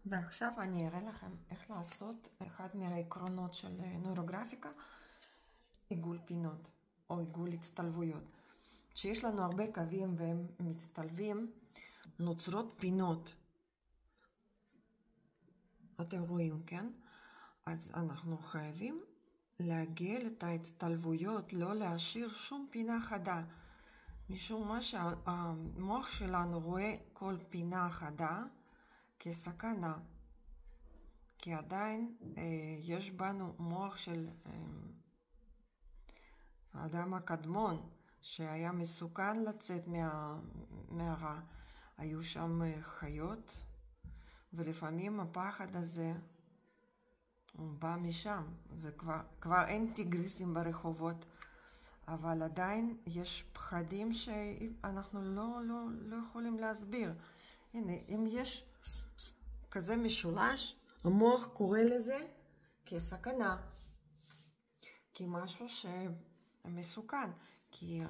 ועכשיו אני אראה לכם איך לעשות אחד מהעקרונות של נוירוגרפיקה, עיגול פינות או עיגול הצטלבויות. כשיש לנו הרבה קווים והם מצטלבים, נוצרות פינות. אתם רואים, כן? אז אנחנו חייבים לעגל את ההצטלבויות, לא להשאיר שום פינה חדה. משום מה שהמוח שלנו רואה כל פינה חדה כסכנה. כי עדיין יש בנו מוח של האדם הקדמון, שהיה מסוכן לצאת מהרע. היו שם חיות, ולפעמים הפחד הזה הוא בא משם. זה כבר אין טיגריסים ברחובות, אבל עדיין יש פחדים שאנחנו לא יכולים להסביר. הנה, אם יש כזה משולש, המוח קורא לזה כסכנה, כמשהו שמסוכן, כי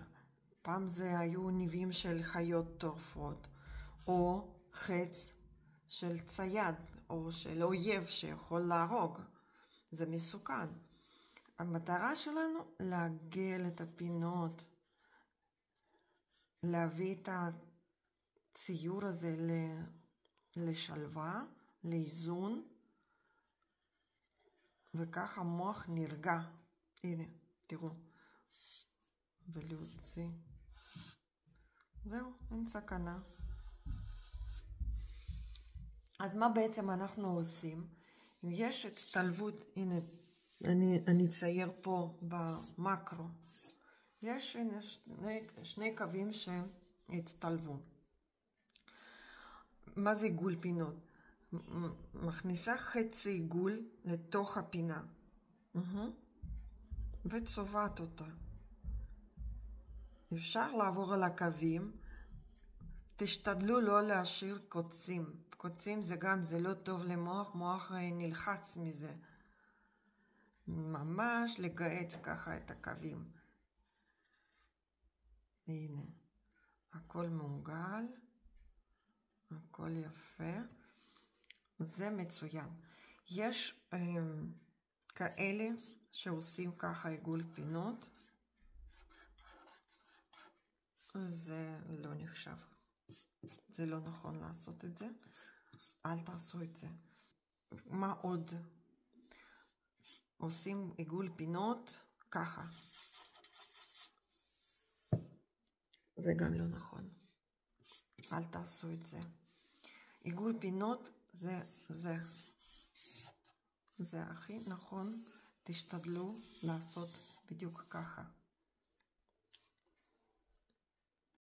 פעם זה היו ניבים של חיות טורפות, או חץ של צייד, או של אויב שיכול להרוג. זה מסוכן. המטרה שלנו לעגל את הפינות, להביא את הציור הזה לשלווה, לאיזון, וכך המוח נרגע. הנה, תראו. ולהוציא. זהו, אין סכנה. אז מה בעצם אנחנו עושים? אם יש הצטלבות, הנה, אני אצייר פה במקרו. יש שני קווים שהצטלבו. מה זה עיגול פינות? מכניסה חצי עיגול לתוך הפינה. וצובעת אותה. אפשר לעבור על הקווים. תשתדלו לא להשאיר קוצים. קוצים זה לא טוב למוח, מוח נלחץ מזה. ממש לגעץ ככה את הקווים. הנה, הכל מעוגל, הכל יפה. זה מצוין. יש כאלה שעושים ככה עיגול פינות. זה לא נחשב. זה לא נכון לעשות את זה. אל תעשו את זה. מה עוד? עושים עיגול פינות ככה. זה גם לא נכון. אל תעשו את זה. עיגול פינות זה הכי נכון. תשתדלו לעשות בדיוק ככה.